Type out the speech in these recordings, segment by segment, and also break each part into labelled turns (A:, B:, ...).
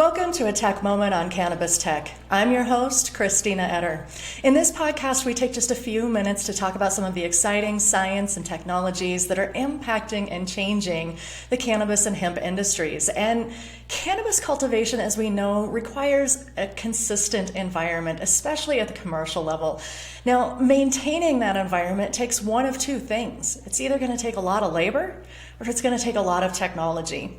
A: Welcome to a Tech Moment on Cannabis Tech. I'm your host, Christina Etter. In this podcast, we take just a few minutes to talk about some of the exciting science and technologies that are impacting and changing the cannabis and hemp industries. And cannabis cultivation, as we know, requires a consistent environment, especially at the commercial level. Now, maintaining that environment takes one of two things. It's either going to take a lot of labor or it's going to take a lot of technology.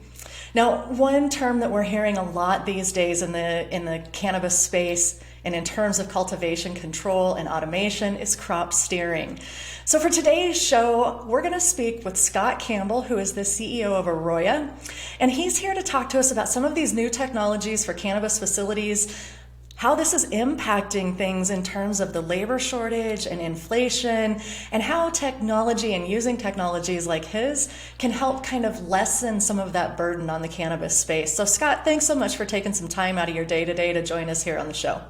A: Now, one term that we're hearing a lot these days in the cannabis space and in terms of cultivation control and automation is crop steering. So for today's show, we're going to speak with Scott Campbell, who is the CEO of Aroya, and he's here to talk to us about some of these new technologies for cannabis facilities, how this is impacting things in terms of the labor shortage and inflation, and how technology and using technologies like his can help kind of lessen some of that burden on the cannabis space. So Scott, thanks so much for taking some time out of your day today to join us here on the show.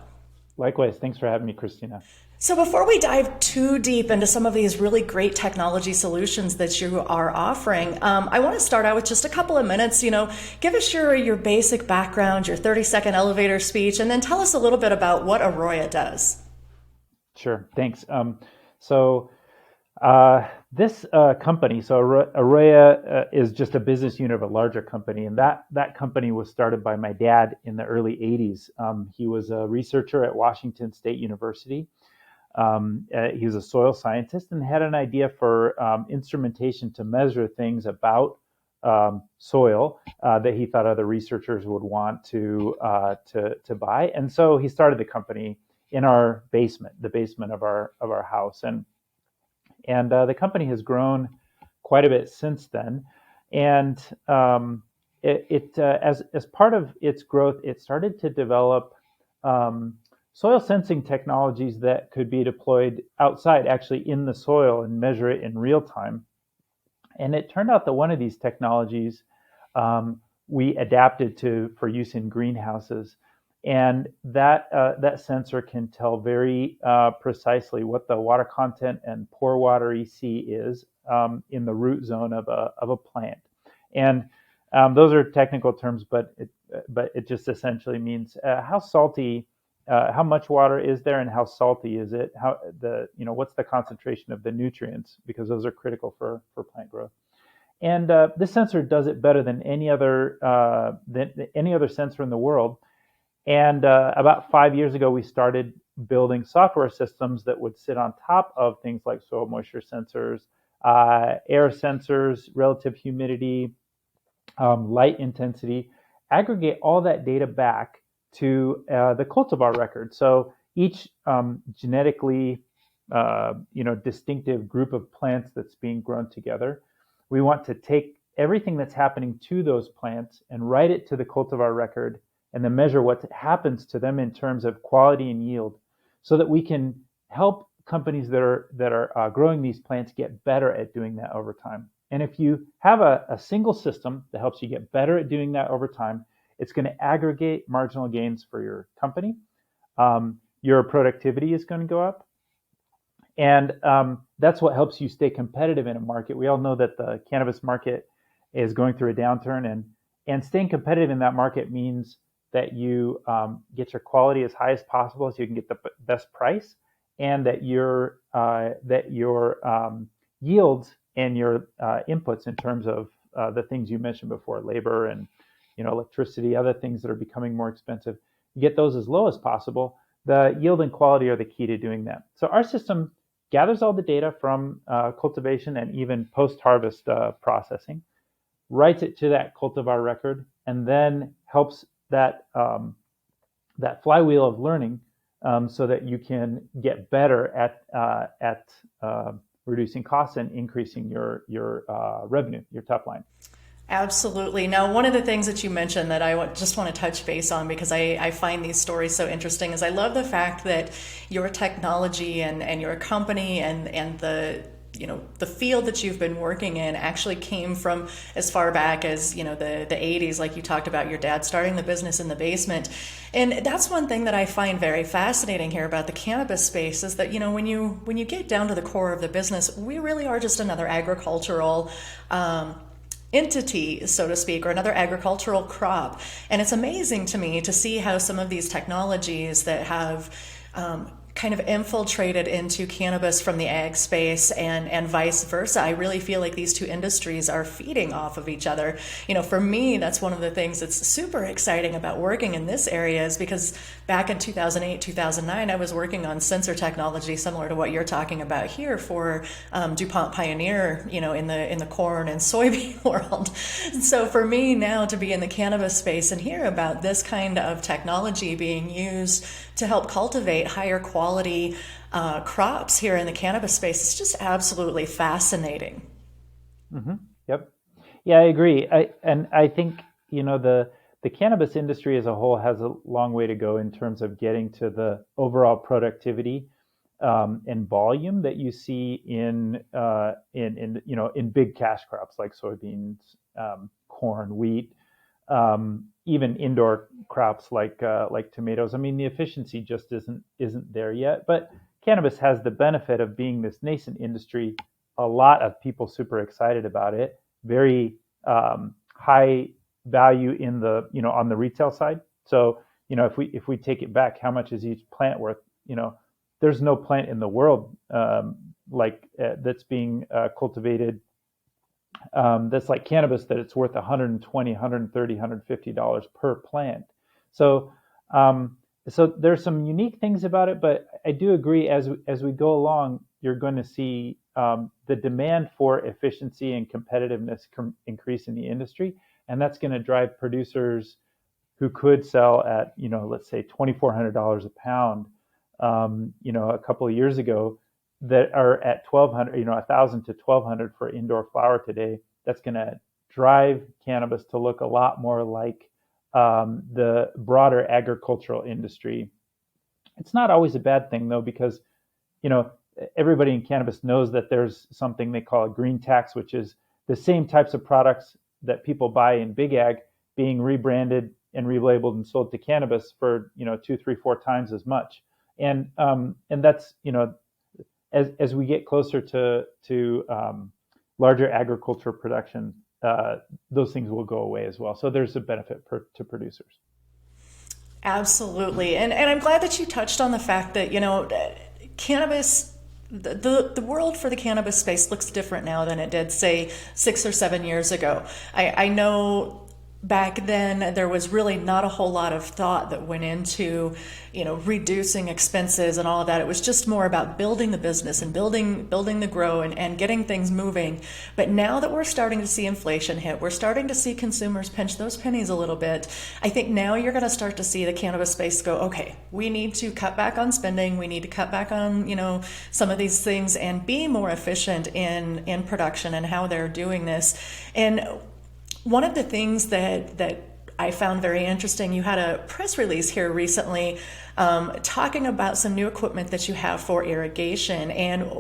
B: Likewise. Thanks for having me, Christina.
A: So before we dive too deep into some of these really great technology solutions that you are offering, I want to start out with just a couple of minutes. Give us your basic background, your 30-second elevator speech, and then tell us a little bit about what Aroya does.
B: Sure. Thanks. This company, Aroya is just a business unit of a larger company, and that company was started by my dad in the early 80s. He was a researcher at Washington State University. He was a soil scientist and had an idea for instrumentation to measure things about soil that he thought other researchers would want to buy. And so he started the company in our basement, the basement of our house, and the company has grown quite a bit since then. And as part of its growth, it started to develop soil sensing technologies that could be deployed outside, actually in the soil, and measure it in real time. And it turned out that one of these technologies we adapted for use in greenhouses, and that sensor can tell very precisely what the water content and pore water EC is in the root zone of a plant. And those are technical terms, but it just essentially means how salty. How much water is there and how salty is it? What's the concentration of the nutrients, because those are critical for plant growth. And this sensor does it better than any other sensor in the world. And about 5 years ago, we started building software systems that would sit on top of things like soil moisture sensors, air sensors, relative humidity, light intensity, aggregate all that data back to the cultivar record. So each genetically distinctive group of plants that's being grown together, we want to take everything that's happening to those plants and write it to the cultivar record, and then measure what happens to them in terms of quality and yield, so that we can help companies that are growing these plants get better at doing that over time. And if you have a single system that helps you get better at doing that over time, it's going to aggregate marginal gains for your company. Your productivity is going to go up. And that's what helps you stay competitive in a market. We all know that the cannabis market is going through a downturn, and staying competitive in that market means that you get your quality as high as possible so you can get the best price, and that your yields and your inputs in terms of the things you mentioned before, labor and electricity, other things that are becoming more expensive, you get those as low as possible. The yield and quality are the key to doing that. So our system gathers all the data from cultivation and even post-harvest processing, writes it to that cultivar record, and then helps that flywheel of learning so that you can get better at reducing costs and increasing your revenue, your top line.
A: Absolutely. Now, one of the things that you mentioned that I just want to touch base on, because I find these stories so interesting, is I love the fact that your technology and your company and the field that you've been working in actually came from as far back as, the 80s, like you talked about your dad starting the business in the basement. And that's one thing that I find very fascinating here about the cannabis space is that, when you get down to the core of the business, we really are just another agricultural entity, so to speak, or another agricultural crop. And it's amazing to me to see how some of these technologies that have kind of infiltrated into cannabis from the ag space and vice versa. I really feel like these two industries are feeding off of each other. For me, that's one of the things that's super exciting about working in this area is because back in 2008, 2009, I was working on sensor technology similar to what you're talking about here for DuPont Pioneer, in the corn and soybean world. So for me now to be in the cannabis space and hear about this kind of technology being used to help cultivate higher quality crops here in the cannabis space is just absolutely fascinating.
B: Hmm. Yep. Yeah, I agree. I think the cannabis industry as a whole has a long way to go in terms of getting to the overall productivity and volume that you see in big cash crops like soybeans, corn, wheat, even indoor crops like tomatoes. I mean, the efficiency just isn't there yet. But cannabis has the benefit of being this nascent industry. A lot of people super excited about it. Very high value in the on the retail side. So if we take it back, how much is each plant worth? There's no plant in the world that's being cultivated that's like cannabis that it's worth 120, 130, $150 per plant. So so there's some unique things about it, but I do agree as we go along, you're going to see the demand for efficiency and competitiveness increase in the industry, and that's going to drive producers who could sell at let's say $2,400 a pound, a couple of years ago, that are at 1,200, 1,000 to 1,200 for indoor flower today. That's going to drive cannabis to look a lot more like the broader agricultural industry. It's not always a bad thing though, because you know everybody in cannabis knows that there's something they call a green tax, which is the same types of products that people buy in big ag being rebranded and relabeled and sold to cannabis for 2, 3, 4 times as much. And that's as we get closer to larger agriculture production, those things will go away as well. So there's a benefit to producers.
A: Absolutely. And I'm glad that you touched on the fact that, cannabis, the world for the cannabis space looks different now than it did, say, 6 or 7 years ago. I know back then there was really not a whole lot of thought that went into reducing expenses and all of that. It was just more about building the business and building the grow and getting things moving. But now that we're starting to see inflation hit, we're starting to see consumers pinch those pennies a little bit. I think now you're going to start to see the cannabis space go, okay, we need to cut back on spending, we need to cut back on some of these things and be more efficient in production and how they're doing this. And one of the things that I found very interesting, you had a press release here recently talking about some new equipment that you have for irrigation. And,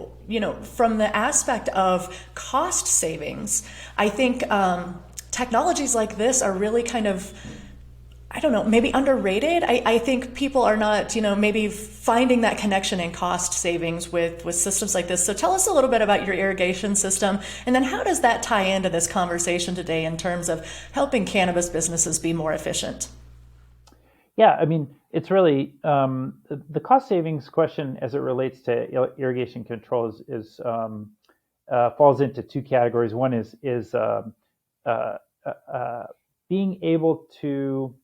A: from the aspect of cost savings, I think technologies like this are really kind of, I don't know, maybe underrated. I think people are not, maybe finding that connection in cost savings with systems like this. So tell us a little bit about your irrigation system, and then how does that tie into this conversation today in terms of helping cannabis businesses be more efficient?
B: Yeah, I mean, it's really the cost savings question as it relates to irrigation control is falls into two categories. One is being able to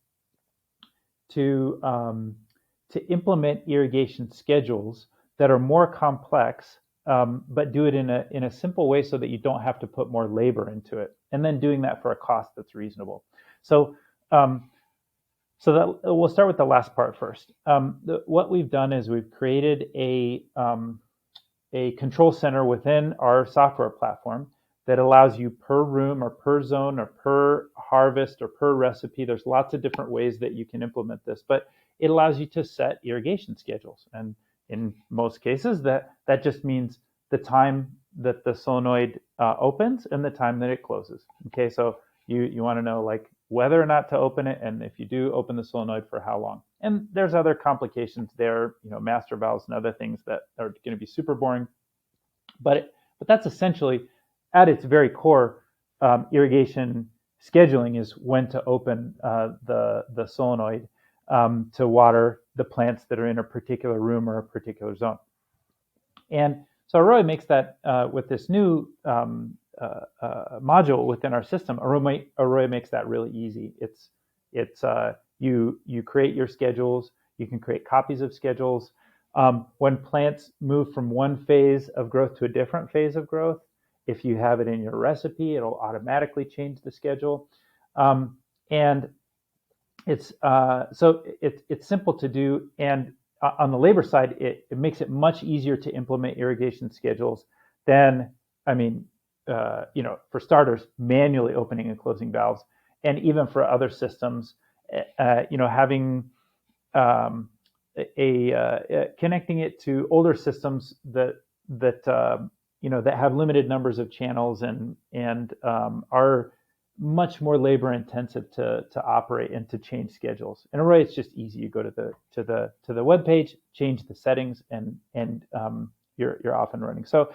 B: implement irrigation schedules that are more complex, but do it in a simple way so that you don't have to put more labor into it, and then doing that for a cost that's reasonable. So, so that we'll start with the last part first. What we've done is we've created a control center within our software platform that allows you per room or per zone or per harvest or per recipe. There's lots of different ways that you can implement this, but it allows you to set irrigation schedules. And in most cases, that just means the time that the solenoid opens and the time that it closes. Okay, so you want to know like whether or not to open it, and if you do open the solenoid, for how long. And there's other complications there, master valves and other things that are going to be super boring. But that's essentially, at its very core, irrigation scheduling is when to open the solenoid to water the plants that are in a particular room or a particular zone. And so Arroyo makes that with this new module within our system. Arroyo makes that really easy. It's you create your schedules. You can create copies of schedules. When plants move from one phase of growth to a different phase of growth, if you have it in your recipe, it'll automatically change the schedule. And it's simple to do. And on the labor side, it makes it much easier to implement irrigation schedules than, for starters, manually opening and closing valves, and even for other systems, having connecting it to older systems that have limited numbers of channels and are much more labor intensive to operate and to change schedules. In Arroyo, it's just easy. You go to the web page, change the settings, and you're off and running. So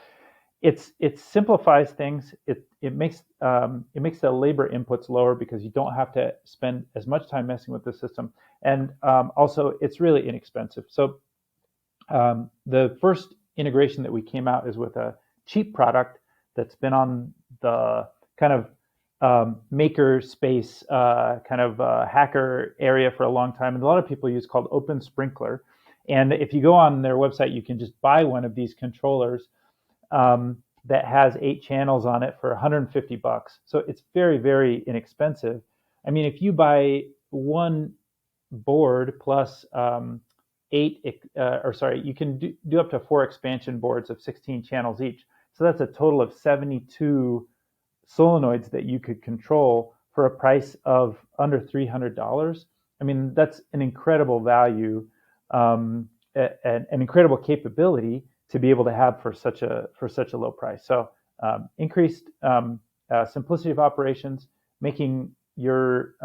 B: it simplifies things. It makes the labor inputs lower because you don't have to spend as much time messing with the system, and also it's really inexpensive. So the first integration that we came out is with a cheap product that's been on the kind of maker space, hacker area for a long time, and a lot of people use called Open Sprinkler. And if you go on their website, you can just buy one of these controllers that has 8 channels on it for $150. So it's very, very inexpensive. I mean, if you buy one board plus you can do up to 4 expansion boards of 16 channels each. So that's a total of 72 solenoids that you could control for a price of under $300. I mean, that's an incredible value, an incredible capability to be able to have for such a low price. So increased simplicity of operations, making your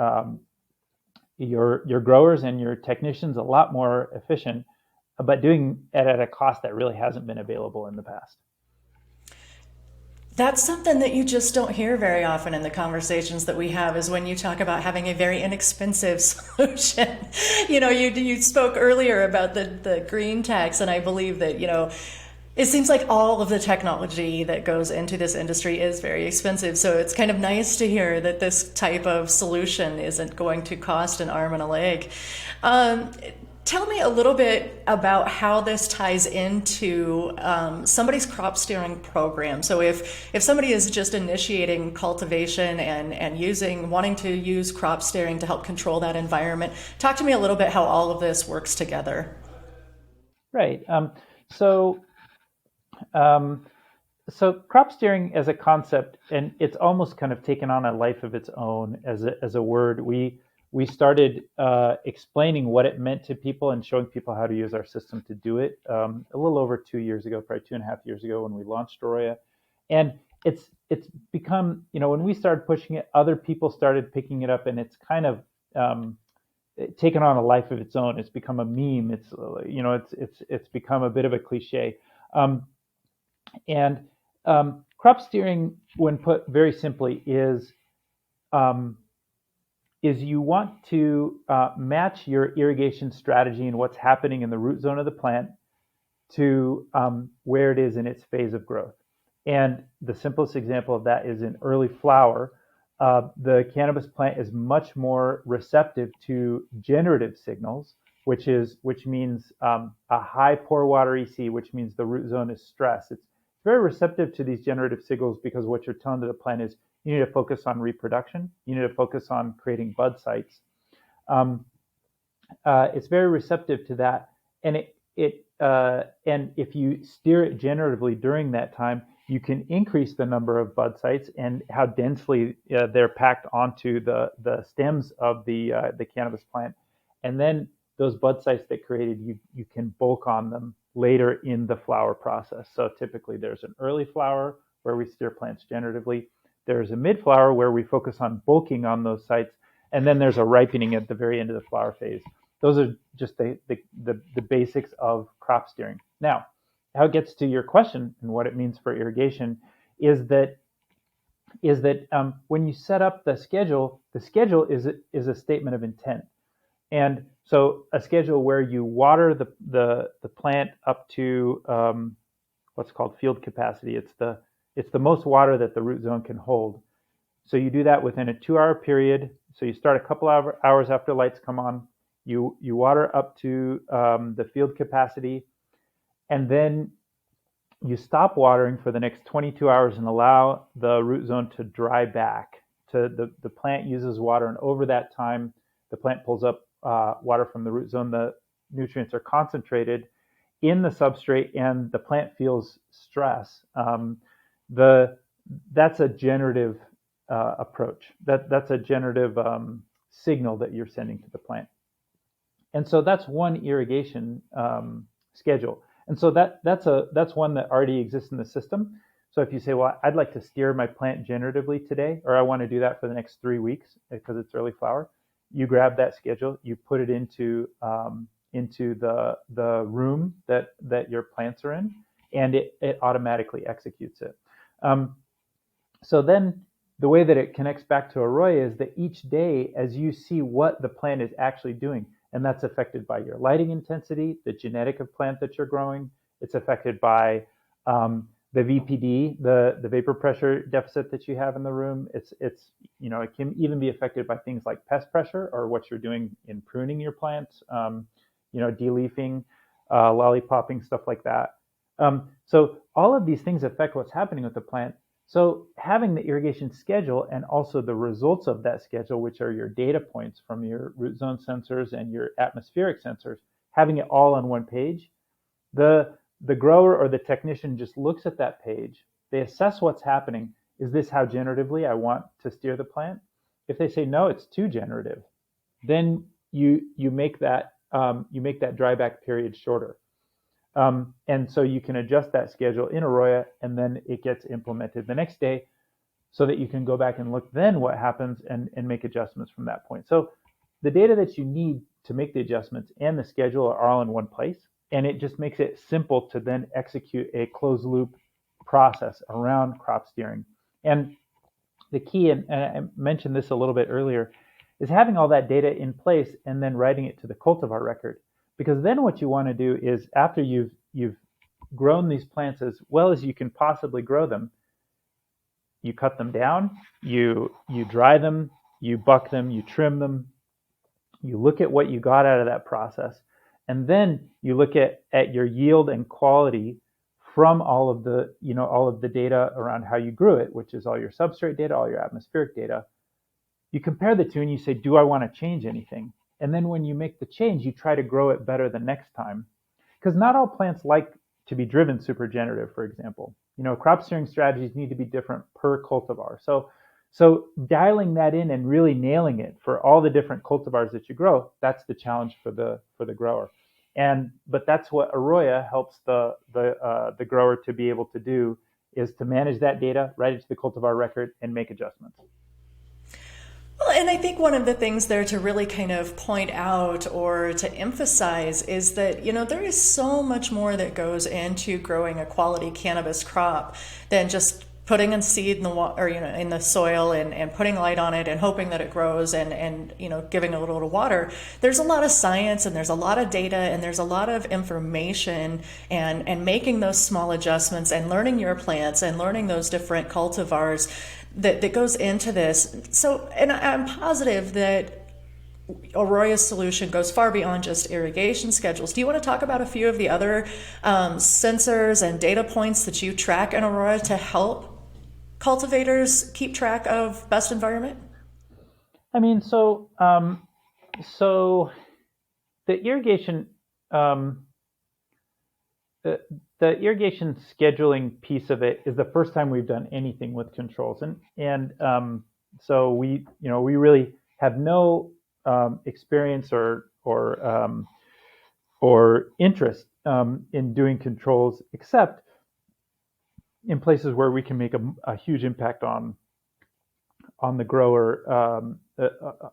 B: growers and your technicians a lot more efficient, but doing it at a cost that really hasn't been available in the past.
A: That's something that you just don't hear very often in the conversations that we have, is when you talk about having a very inexpensive solution. You spoke earlier about the green tax, and I believe that, it seems like all of the technology that goes into this industry is very expensive. So it's kind of nice to hear that this type of solution isn't going to cost an arm and a leg. Tell me a little bit about how this ties into somebody's crop steering program. So if somebody is just initiating cultivation and wanting to use crop steering to help control that environment, talk to me a little bit how all of this works together.
B: Right. So crop steering as a concept, and it's almost kind of taken on a life of its own as a word. We started explaining what it meant to people and showing people how to use our system to do it a little over 2 years ago, probably 2.5 years ago, when we launched Arroyo. And it's become, when we started pushing it, other people started picking it up, and it's kind of taken on a life of its own. It's become a meme. It's become a bit of a cliche. Crop steering, when put very simply, is you want to match your irrigation strategy and what's happening in the root zone of the plant to where it is in its phase of growth. And the simplest example of that is in early flower. The cannabis plant is much more receptive to generative signals, which means a high pore water EC, which means the root zone is stressed. It's very receptive to these generative signals because what you're telling to the plant is you need to focus on reproduction. You need to focus on creating bud sites. It's very receptive to that, and and if you steer it generatively during that time, you can increase the number of bud sites and how densely they're packed onto the stems of the cannabis plant, and then those bud sites that created, you can bulk on them later in the flower process. So typically there's an early flower where we steer plants generatively. There's a mid flower where we focus on bulking on those sites, and then there's a ripening at the very end of the flower phase. Those are just the basics of crop steering. Now, how it gets to your question and what it means for irrigation is that is that when you set up the schedule is a statement of intent. And so a schedule where you water the plant up to what's called field capacity. It's the most water that the root zone can hold. So you do that within a 2-hour period. So you start a couple hours after lights come on. You water up to the field capacity, and then you stop watering for the next 22 hours and allow the root zone to dry back. The plant uses water, and over that time, the plant pulls up water from the root zone. The nutrients are concentrated in the substrate, and the plant feels stress. That's a generative approach. That's a generative signal that you're sending to the plant. And so that's one irrigation schedule. And so that's one that already exists in the system. So if you say, well, I'd like to steer my plant generatively today, or I want to do that for the next 3 weeks because it's early flower, you grab that schedule, you put it into the room that your plants are in, and it automatically executes it. So then the way that it connects back to Arroya is that each day, as you see what the plant is actually doing, and that's affected by your lighting intensity, the genetic of plant that you're growing. It's affected by the VPD, the vapor pressure deficit that you have in the room. It can even be affected by things like pest pressure or what you're doing in pruning your plants, de-leafing, lollipopping, stuff like that. So all of these things affect what's happening with the plant. So having the irrigation schedule and also the results of that schedule, which are your data points from your root zone sensors and your atmospheric sensors, having it all on one page, the grower or the technician just looks at that page. They assess what's happening. Is this how generatively I want to steer the plant? If they say no, it's too generative, then you make that dryback period shorter. And so you can adjust that schedule in Arroya, and then it gets implemented the next day so that you can go back and look then what happens and make adjustments from that point. So the data that you need to make the adjustments and the schedule are all in one place, and it just makes it simple to then execute a closed loop process around crop steering. And the key, and I mentioned this a little bit earlier, is having all that data in place and then writing it to the cultivar record. Because then what you want to do is, after you've grown these plants as well as you can possibly grow them, you cut them down, you dry them, you buck them, you trim them, you look at what you got out of that process, and then you look at your yield and quality from all of the data around how you grew it, which is all your substrate data, all your atmospheric data. You compare the two and you say, do I want to change anything? And then when you make the change, you try to grow it better the next time. Because not all plants like to be driven super generative, for example. Crop steering strategies need to be different per cultivar. So dialing that in and really nailing it for all the different cultivars that you grow, that's the challenge for the grower. But that's what Arroya helps the grower to be able to do, is to manage that data, write it to the cultivar record, and make adjustments.
A: Well, and I think one of the things there to really kind of point out or to emphasize is that, there is so much more that goes into growing a quality cannabis crop than just putting a seed in the water, in the soil and putting light on it and hoping that it grows and giving a little water. There's a lot of science and there's a lot of data and there's a lot of information and making those small adjustments and learning your plants and learning those different cultivars that goes into this. So, and I'm positive that Arroya's solution goes far beyond just irrigation schedules. Do you want to talk about a few of the other sensors and data points that you track in Arroya to help cultivators keep track of best environment?
B: I mean, so the irrigation the irrigation scheduling piece of it is the first time we've done anything with controls, and so we really have no experience or interest in doing controls, except in places where we can make a huge impact on the grower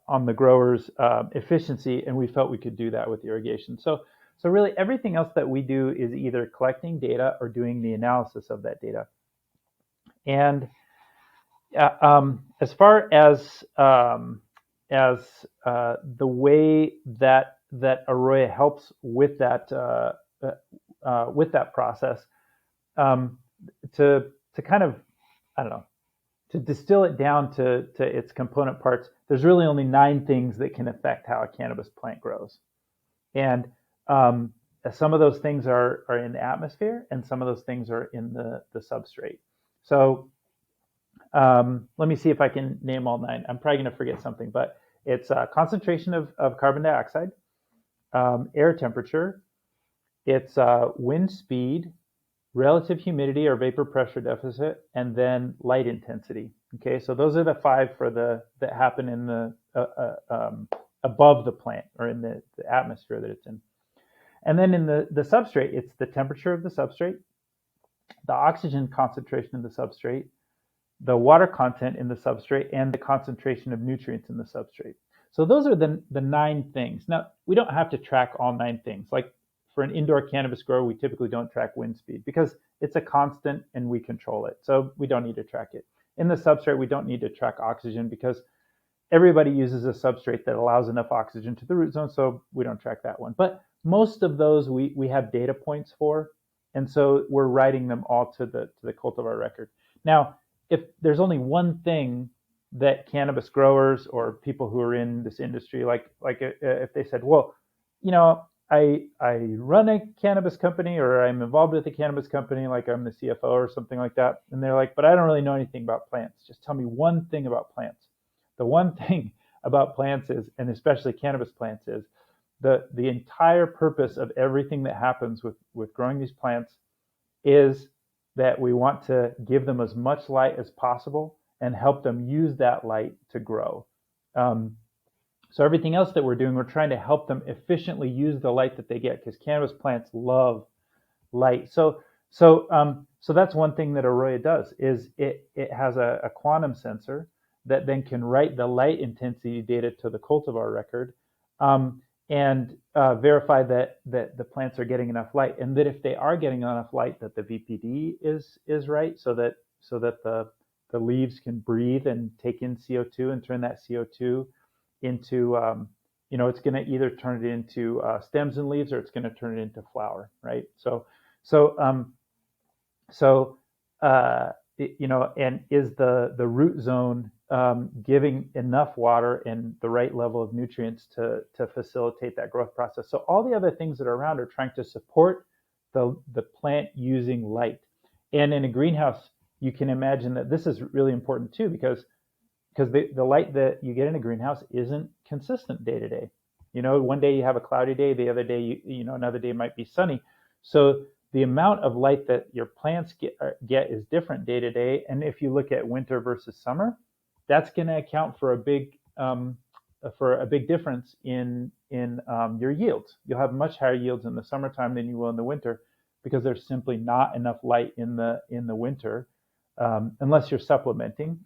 B: on the grower's efficiency, and we felt we could do that with irrigation. So really everything else that we do is either collecting data or doing the analysis of that data. And As far as the way that Arroyo helps with that process, um, to kind of, I don't know, to distill it down to its component parts, there's really only 9 things that can affect how a cannabis plant grows. And some of those things are in the atmosphere, and some of those things are in the substrate. So let me see if I can name all 9. I'm probably going to forget something, but it's concentration of carbon dioxide, air temperature, it's wind speed, relative humidity or vapor pressure deficit, and then light intensity. Okay, so those are the 5 for the that happen in the above the plant or in the atmosphere that it's in. And then in the substrate, it's the temperature of the substrate, the oxygen concentration of the substrate, the water content in the substrate, and the concentration of nutrients in the substrate. So those are the 9 things. Now, we don't have to track all 9 things. Like for an indoor cannabis grower, we typically don't track wind speed because it's a constant and we control it. So we don't need to track it. In the substrate, we don't need to track oxygen because everybody uses a substrate that allows enough oxygen to the root zone, so we don't track that one. But most of those we have data points for, and so we're writing them all to the cultivar record. Now, if there's only one thing that cannabis growers or people who are in this industry, like if they said, well, you know, I run a cannabis company or I'm involved with a cannabis company, like I'm the CFO or something like that, and they're like, but I don't really know anything about plants. Just tell me one thing about plants. The one thing about plants is, and especially cannabis plants, is the entire purpose of everything that happens with growing these plants is that we want to give them as much light as possible and help them use that light to grow. So everything else that we're doing, we're trying to help them efficiently use the light that they get because cannabis plants love light. So that's one thing that Arroyo does is it has a quantum sensor that then can write the light intensity data to the cultivar record, and verify that the plants are getting enough light, and that if they are getting enough light, that the VPD is right, so that the leaves can breathe and take in CO2 and turn that CO2 into it's going to either turn it into stems and leaves, or it's going to turn it into flower, right? And is the root zone giving enough water and the right level of nutrients to facilitate that growth process? So all the other things that are around are trying to support the plant using light. And in a greenhouse, you can imagine that this is really important too, because the light that you get in a greenhouse isn't consistent day to day. One day you have a cloudy day, the other day another day might be sunny. So the amount of light that your plants get is different day to day. And if you look at winter versus summer, that's going to account for a big difference in your yields. You'll have much higher yields in the summertime than you will in the winter because there's simply not enough light in the winter, unless you're supplementing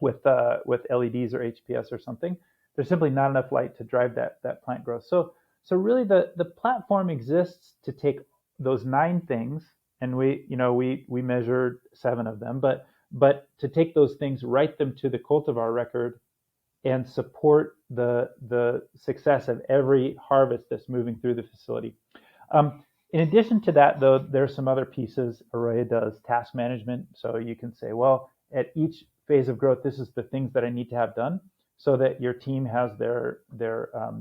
B: with LEDs or HPS or something. There's simply not enough light to drive that plant growth. So really the platform exists to take those 9 things, and we measured 7 of them, but to take those things, write them to the cultivar record, and support the success of every harvest that's moving through the facility. In addition to that, though, there's some other pieces. Arroyo does task management, so you can say, well, at each phase of growth, this is the things that I need to have done, so that your team has their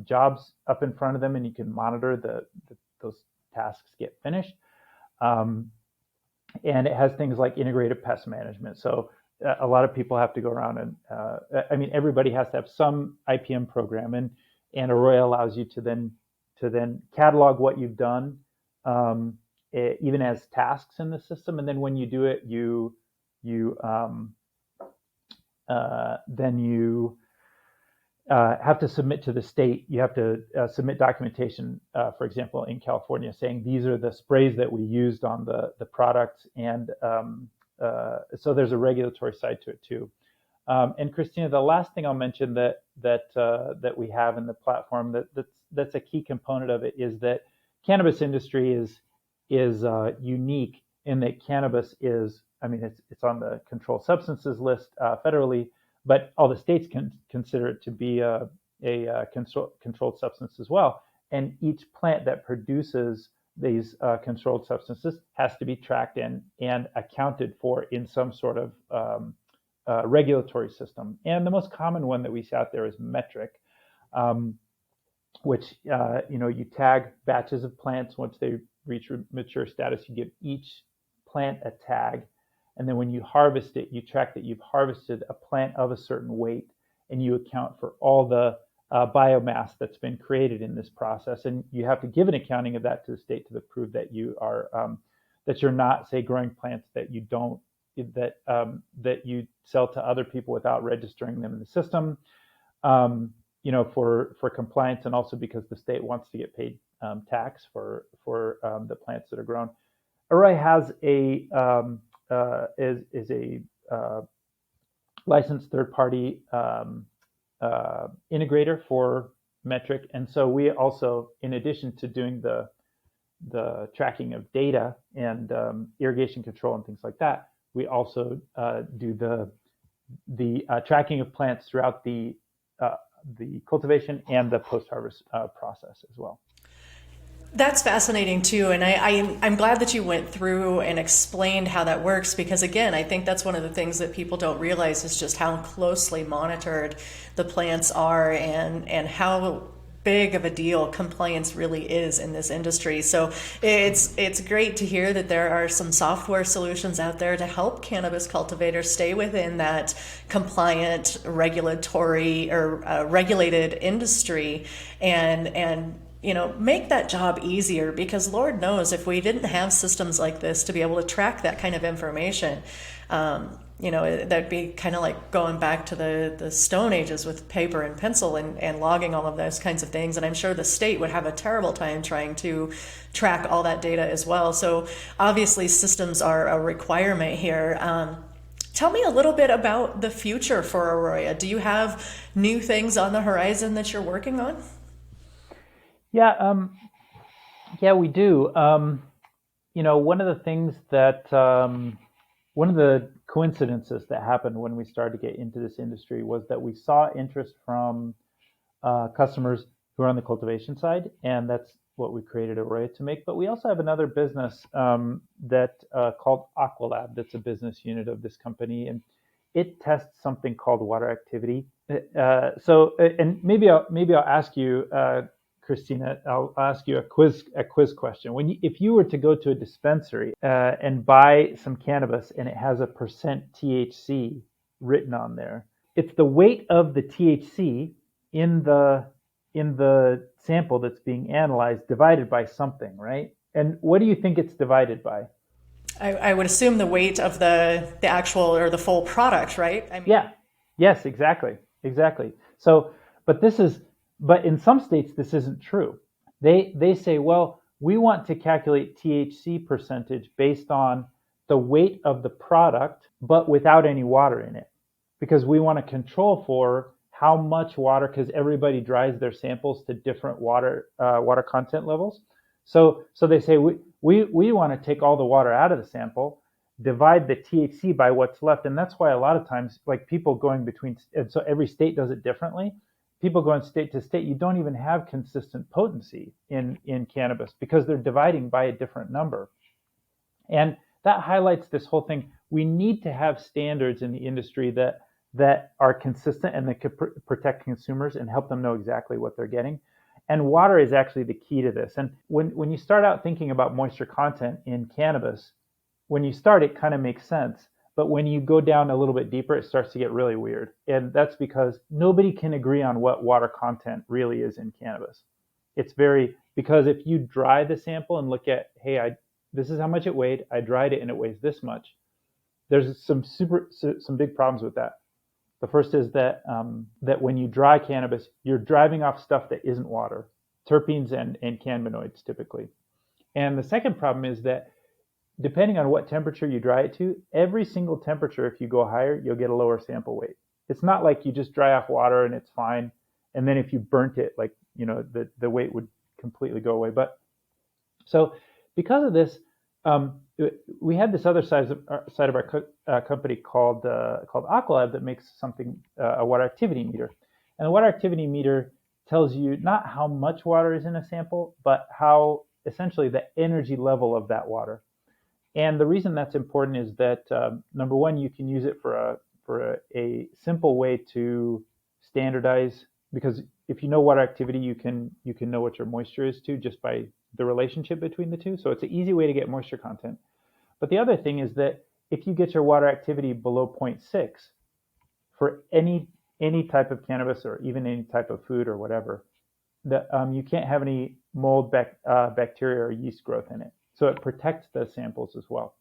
B: jobs up in front of them, and you can monitor those tasks get finished. And it has things like integrated pest management. So a lot of people have to go around and everybody has to have some IPM program, and Arroyo allows you to then catalog what you've done, even as tasks in the system. And then when you do it, then you have to submit to the state. You have to submit documentation, for example, in California, saying these are the sprays that we used on the products, and so there's a regulatory side to it too. And Christina, the last thing I'll mention that we have in the platform that's a key component of it is that cannabis industry is unique in that cannabis is I mean, it's on the controlled substances list federally, but all the states can consider it to be a controlled substance as well. And each plant that produces these controlled substances has to be tracked and accounted for in some sort of regulatory system. And the most common one that we see out there is metric, which you tag batches of plants. Once they reach mature status, you give each plant a tag, and then when you harvest it, you track that you've harvested a plant of a certain weight, and you account for all the biomass that's been created in this process. And you have to give an accounting of that to the state to prove that you are that you're not, say, growing plants that you don't that you sell to other people without registering them in the system. For compliance, and also because the state wants to get paid tax for the plants that are grown. Arroyo has a is a licensed third-party integrator for metric, and so we also, in addition to doing the tracking of data and irrigation control and things like that, we also do the tracking of plants throughout the cultivation and the post-harvest process as well.
A: That's fascinating too, and I'm glad that you went through and explained how that works, because again, I think that's one of the things that people don't realize is just how closely monitored the plants are, and how big of a deal compliance really is in this industry. So it's great to hear that there are some software solutions out there to help cannabis cultivators stay within that compliant, regulatory or regulated industry, and make that job easier, because Lord knows if we didn't have systems like this to be able to track that kind of information, that'd be kind of like going back to the Stone Ages with paper and pencil and logging all of those kinds of things. And I'm sure the state would have a terrible time trying to track all that data as well. So obviously systems are a requirement here. Tell me a little bit about the future for Arroyo. Do you have new things on the horizon that you're working on?
B: Yeah, we do. One of the things that one of the coincidences that happened when we started to get into this industry was that we saw interest from customers who are on the cultivation side, and that's what we created Arroyo to make. But we also have another business that called Aqualab. That's a business unit of this company, and it tests something called water activity. And maybe I'll ask you, Christina, I'll ask you a quiz question. If you were to go to a dispensary and buy some cannabis and it has a percent THC written on there, it's the weight of the THC in the sample that's being analyzed divided by something, right? And what do you think it's divided by?
A: I would assume the weight of the actual or the full product, right?
B: Yeah. Yes, exactly. So, but in some states, this isn't true. They say, well, we want to calculate THC percentage based on the weight of the product, but without any water in it, because we want to control for how much water, because everybody dries their samples to different water content levels. So they say we want to take all the water out of the sample, divide the THC by what's left, and that's why a lot of times, like people going between, and so every state does it differently. People going state to state, you don't even have consistent potency in cannabis because they're dividing by a different number. And that highlights this whole thing. We need to have standards in the industry that are consistent and that could protect consumers and help them know exactly what they're getting. And water is actually the key to this. And when you start out thinking about moisture content in cannabis, when you start, it kind of makes sense. But when you go down a little bit deeper, it starts to get really weird. And that's because nobody can agree on what water content really is in cannabis. Because if you dry the sample and look at, hey, this is how much it weighed, I dried it and it weighs this much, there's some big problems with that. The first is that when you dry cannabis, you're driving off stuff that isn't water, terpenes and cannabinoids typically. And the second problem is that depending on what temperature you dry it to, every single temperature, if you go higher, you'll get a lower sample weight. It's not like you just dry off water and it's fine. And then if you burnt it, the weight would completely go away. But so because of this, we had this other side of our company called Aqualab that makes something a water activity meter, and the water activity meter tells you not how much water is in a sample, but how essentially the energy level of that water. And the reason that's important is that number one, you can use it for a simple way to standardize, because if you know water activity, you can know what your moisture is too, just by the relationship between the two. So it's an easy way to get moisture content. But the other thing is that if you get your water activity below zero point 0.6 for any type of cannabis or even any type of food or whatever, that you can't have any mold, bacteria, or yeast growth in it. So it protects the samples as well.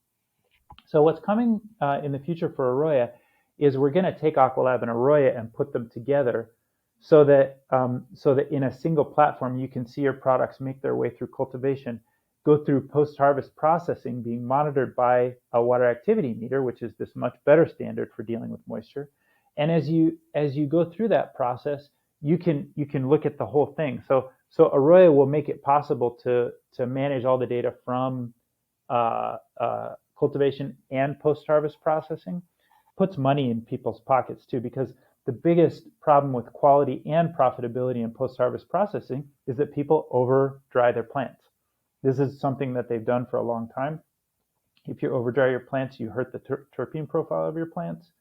B: So what's coming in the future for Aroya is we're going to take Aqualab and Aroya and put them together so that in a single platform you can see your products make their way through cultivation, go through post-harvest processing, being monitored by a water activity meter, which is this much better standard for dealing with moisture. And as you go through that process, you can look at the whole thing. So Aroya will make it possible to manage all the data from cultivation and post-harvest processing. Puts money in people's pockets too, because the biggest problem with quality and profitability in post-harvest processing is that people over dry their plants. This is something that they've done for a long time. If you over dry your plants, you hurt the terpene profile of your plants,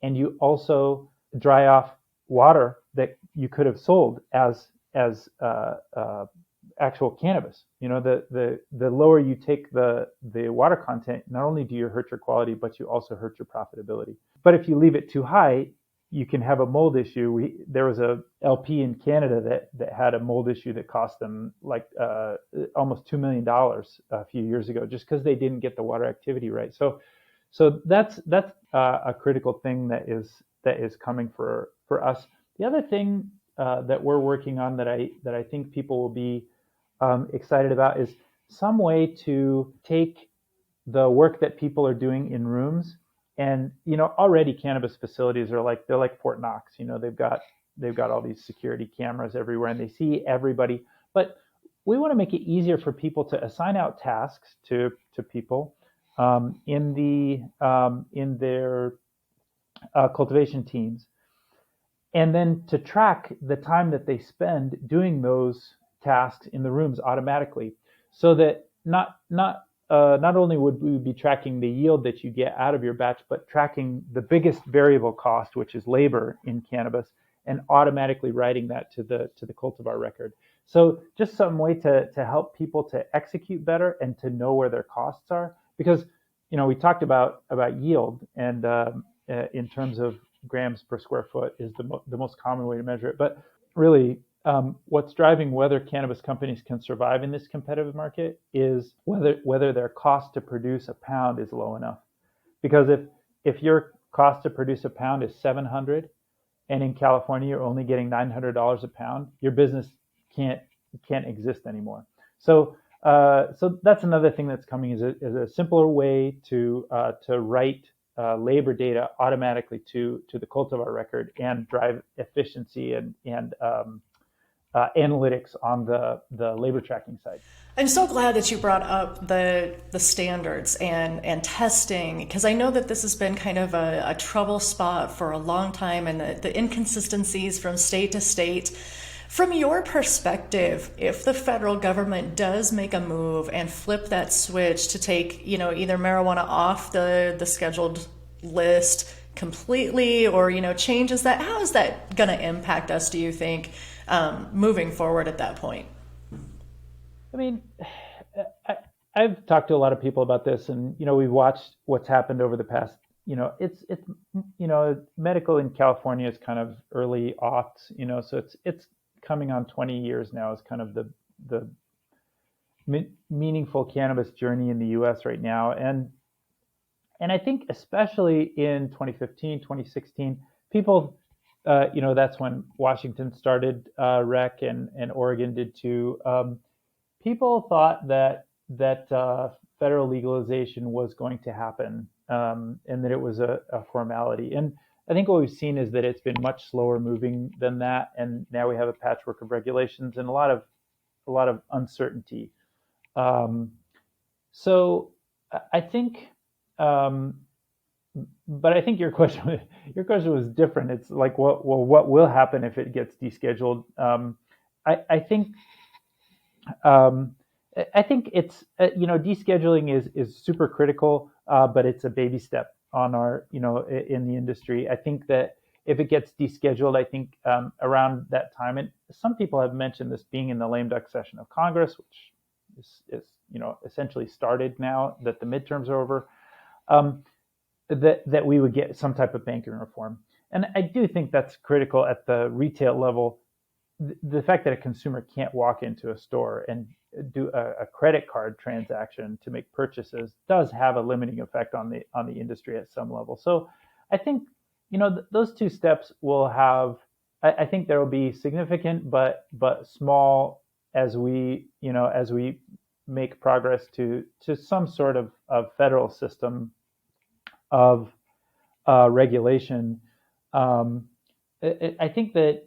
B: and you also dry off water that you could have sold as actual cannabis. You know, the lower you take the water content, not only do you hurt your quality, but you also hurt your profitability. But if you leave it too high, you can have a mold issue. There was a LP in Canada that had a mold issue that cost them like almost $2 million a few years ago, just because they didn't get the water activity right. So that's a critical thing that is coming for us. The other thing that we're working on that I think people will be excited about is some way to take the work that people are doing in rooms. And already cannabis facilities are they're like Fort Knox. They've got all these security cameras everywhere, and they see everybody. But we want to make it easier for people to assign out tasks to people in their cultivation teams, and then to track the time that they spend doing those tasks in the rooms automatically, so that not only would we be tracking the yield that you get out of your batch, but tracking the biggest variable cost, which is labor in cannabis, and automatically writing that to the cultivar record. So just some way to help people to execute better and to know where their costs are, because we talked about yield, and in terms of grams per square foot is the most common way to measure it. But really, what's driving whether cannabis companies can survive in this competitive market is whether their cost to produce a pound is low enough. Because if your cost to produce a pound is $700, and in California you're only getting $900 a pound, your business can't exist anymore. So that's another thing that's coming, is a simpler way to write labor data automatically to the cultivar record and drive efficiency and analytics on the labor tracking side.
A: I'm so glad that you brought up the standards and testing, because I know that this has been kind of a trouble spot for a long time, and the inconsistencies from state to state. From your perspective, if the federal government does make a move and flip that switch to take, either marijuana off the scheduled list completely, or, changes that, how is that going to impact us, do you think, moving forward at that point?
B: I mean, I've talked to a lot of people about this, and, we've watched what's happened over the past, it's medical in California is kind of early aughts, so it's coming on 20 years now as kind of the meaningful cannabis journey in the US right now. And I think especially in 2015, 2016, people, that's when Washington started rec and Oregon did too. People thought that federal legalization was going to happen, and that it was a formality. And I think what we've seen is that it's been much slower moving than that, and now we have a patchwork of regulations and a lot of uncertainty. So I think, um, but I think your question was different. It's like, what will happen if it gets descheduled? I think um, I think it's descheduling is super critical, but it's a baby step on our in the industry. I think that if it gets descheduled, I think around that time, and some people have mentioned this being in the lame duck session of Congress, which is essentially started now that the midterms are over. Um, that we would get some type of banking reform, and I do think that's critical at the retail level. The fact that a consumer can't walk into a store and do a credit card transaction to make purchases does have a limiting effect on the industry at some level. So I think those two steps will have. I think there will be significant but small as we make progress to some sort of federal system of regulation. Um, I think that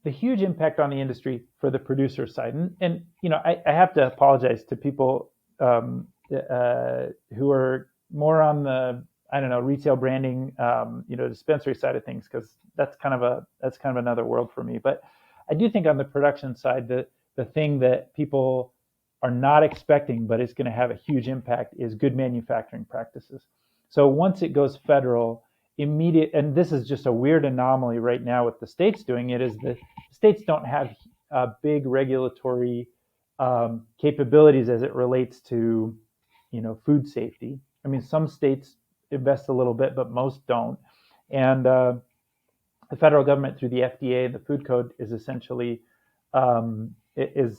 B: the huge impact on the industry for the producer side, and I have to apologize to people who are more on the I don't know retail branding, dispensary side of things, because that's kind of another world for me. But I do think on the production side, the thing that people are not expecting, but it's going to have a huge impact, is good manufacturing practices. So once it goes federal, immediate, and this is just a weird anomaly right now with the states doing it, is that states don't have big regulatory capabilities as it relates to food safety. I mean, some states invest a little bit, but most don't. And the federal government through the FDA, the food code, is essentially is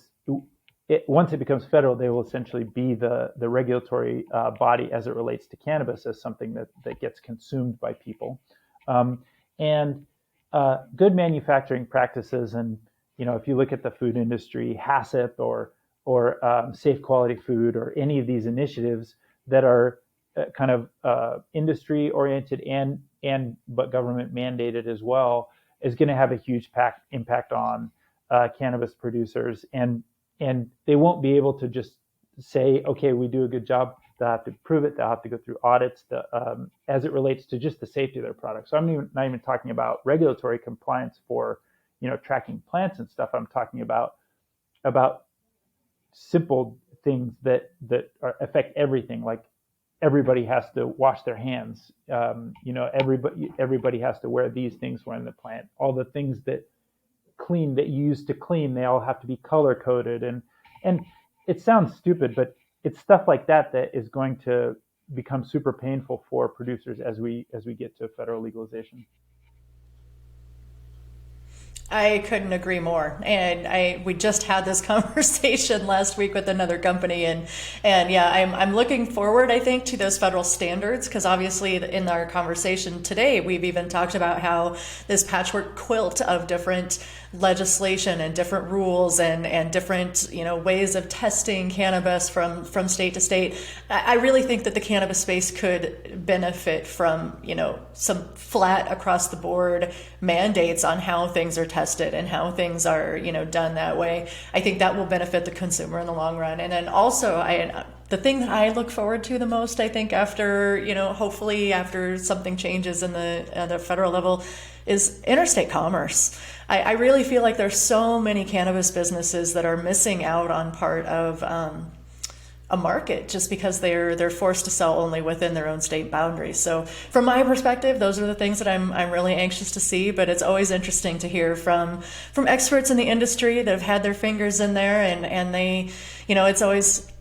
B: once it becomes federal, they will essentially be the regulatory body as it relates to cannabis as something that gets consumed by people. And good manufacturing practices, and if you look at the food industry, HACCP or Safe Quality Food, or any of these initiatives that are kind of industry oriented and but government mandated as well, is going to have a huge impact on cannabis producers, and they won't be able to just say, okay, we do a good job. They'll have to prove it. They'll have to go through audits as it relates to just the safety of their products. So I'm not even talking about regulatory compliance for tracking plants and stuff. I'm talking about simple things affect everything, like everybody has to wash their hands. Everybody has to wear these things when in the plant. All the things that you use to clean, they all have to be color coded, and it sounds stupid, but it's stuff like that that is going to become super painful for producers as we get to federal legalization.
A: I couldn't agree more. And we just had this conversation last week with another company, and yeah, I'm looking forward, I think, to those federal standards, because obviously in our conversation today we've even talked about how this patchwork quilt of different legislation and different rules and different ways of testing cannabis from state to state. I really think that the cannabis space could benefit from some flat across the board mandates on how things are tested and how things are done that way. I think that will benefit the consumer in the long run. And then also the thing that I look forward to the most, I think, after hopefully after something changes in the federal level, is interstate commerce. I really feel like there's so many cannabis businesses that are missing out on part of a market just because they're forced to sell only within their own state boundaries. So from my perspective, those are the things that I'm really anxious to see. But it's always interesting to hear from experts in the industry that have had their fingers in there, and they, it's always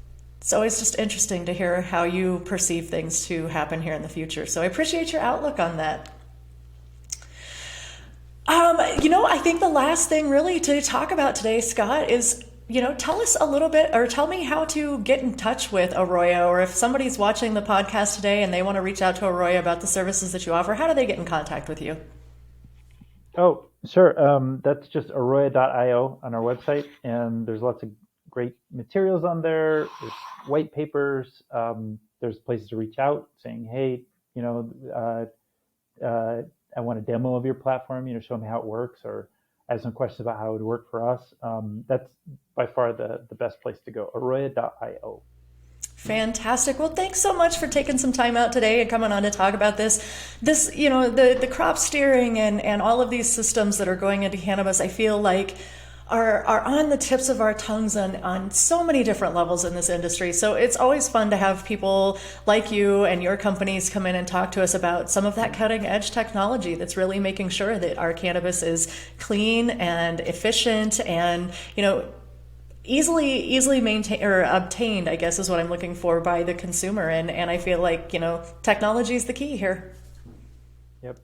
A: just interesting to hear how you perceive things to happen here in the future. So I appreciate your outlook on that. I think the last thing really to talk about today, Scott, is, tell us a little bit, or tell me how to get in touch with Arroyo, or if somebody's watching the podcast today and they want to reach out to Arroyo about the services that you offer, how do they get in contact with you?
B: Oh, sure. That's just arroyo.io on our website, and there's lots of great materials on there. There's white papers. There's places to reach out saying, hey, I want a demo of your platform, show me how it works, or I have some questions about how it would work for us. That's by far the best place to go, arroyo.io.
A: Fantastic. Well, thanks so much for taking some time out today and coming on to talk about this. The crop steering and all of these systems that are going into cannabis, I feel like are on the tips of our tongues on so many different levels in this industry. So it's always fun to have people like you and your companies come in and talk to us about some of that cutting edge technology that's really making sure that our cannabis is clean and efficient and, easily maintained or obtained, I guess is what I'm looking for by the consumer. And I feel like, technology is the key here.
B: Yep.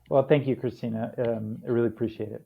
B: Well, thank you, Christina. I really appreciate it.